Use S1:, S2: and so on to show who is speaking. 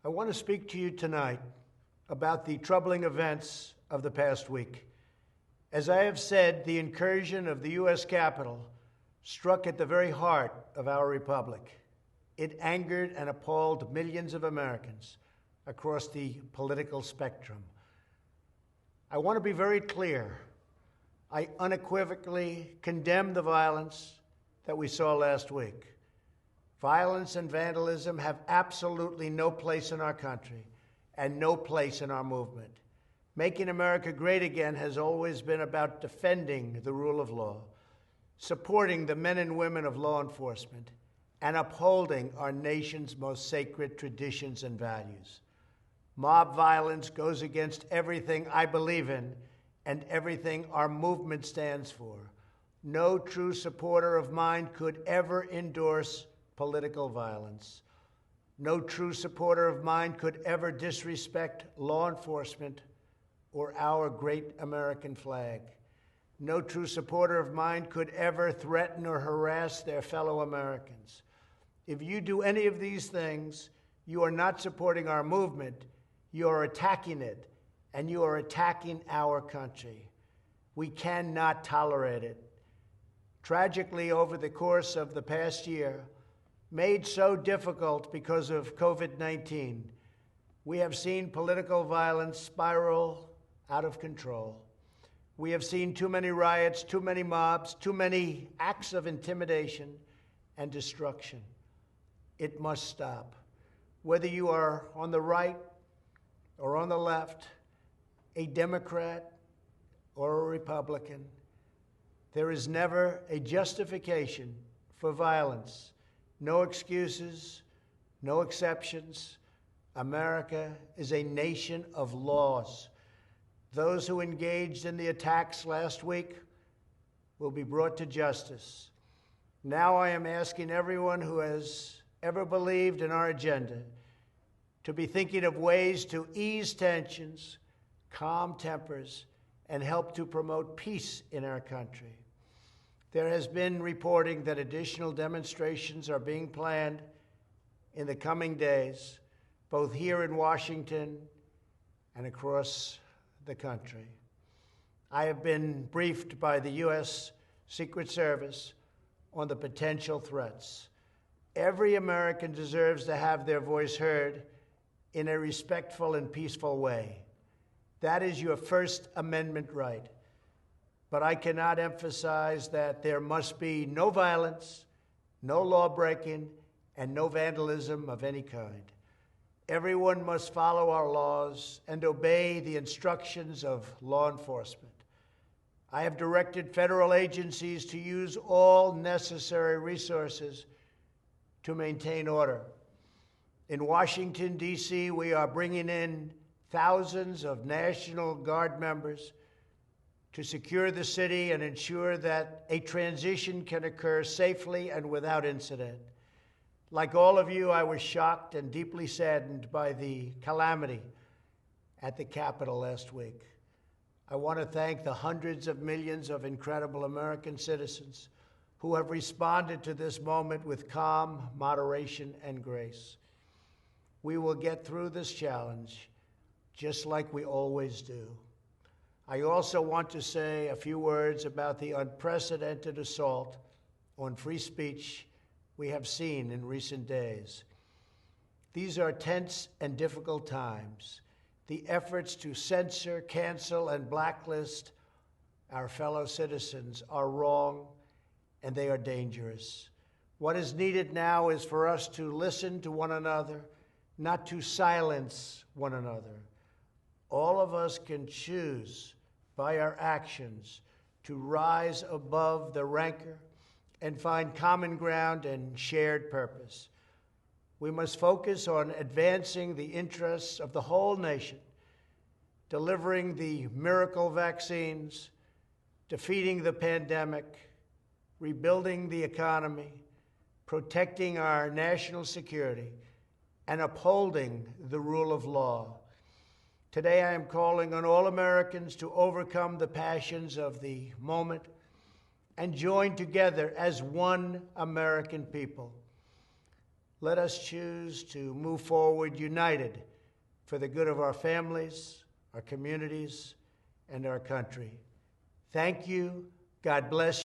S1: I want to speak to you tonight about the troubling events of the past week. As I have said, the incursion of the U.S. Capitol struck at the very heart of our republic. It angered and appalled millions of Americans across the political spectrum. I want to be very clear. I unequivocally condemn the violence that we saw last week. Violence and vandalism have absolutely no place in our country and no place in our movement. Making America great again has always been about defending the rule of law, supporting the men and women of law enforcement, and upholding our nation's most sacred traditions and values. Mob violence goes against everything I believe in and everything our movement stands for. No true supporter of mine could ever endorse political violence. No true supporter of mine could ever disrespect law enforcement or our great American flag. No true supporter of mine could ever threaten or harass their fellow Americans. If you do any of these things, you are not supporting our movement, you are attacking it, and you are attacking our country. We cannot tolerate it. Tragically, over the course of the past year, made so difficult because of COVID-19, we have seen political violence spiral out of control. We have seen too many riots, too many mobs, too many acts of intimidation and destruction. It must stop. Whether you are on the right or on the left, a Democrat or a Republican, there is never a justification for violence. No excuses, no exceptions. America is a nation of laws. Those who engaged in the attacks last week will be brought to justice. Now I am asking everyone who has ever believed in our agenda to be thinking of ways to ease tensions, calm tempers, and help to promote peace in our country. There has been reporting that additional demonstrations are being planned in the coming days, both here in Washington and across the country. I have been briefed by the U.S. Secret Service on the potential threats. Every American deserves to have their voice heard in a respectful and peaceful way. That is your First Amendment right. But I cannot emphasize that there must be no violence, no law-breaking, and no vandalism of any kind. Everyone must follow our laws and obey the instructions of law enforcement. I have directed federal agencies to use all necessary resources to maintain order. In Washington, D.C., we are bringing in thousands of National Guard members to secure the city and ensure that a transition can occur safely and without incident. Like all of you, I was shocked and deeply saddened by the calamity at the Capitol last week. I want to thank the hundreds of millions of incredible American citizens who have responded to this moment with calm, moderation, and grace. We will get through this challenge just like we always do. I also want to say a few words about the unprecedented assault on free speech we have seen in recent days. These are tense and difficult times. The efforts to censor, cancel, and blacklist our fellow citizens are wrong, and they are dangerous. What is needed now is for us to listen to one another, not to silence one another. All of us can choose by our actions to rise above the rancor and find common ground and shared purpose. We must focus on advancing the interests of the whole nation, delivering the miracle vaccines, defeating the pandemic, rebuilding the economy, protecting our national security, and upholding the rule of law. Today, I am calling on all Americans to overcome the passions of the moment and join together as one American people. let us choose to move forward united for the good of our families, our communities, and our country. Thank you. God bless you.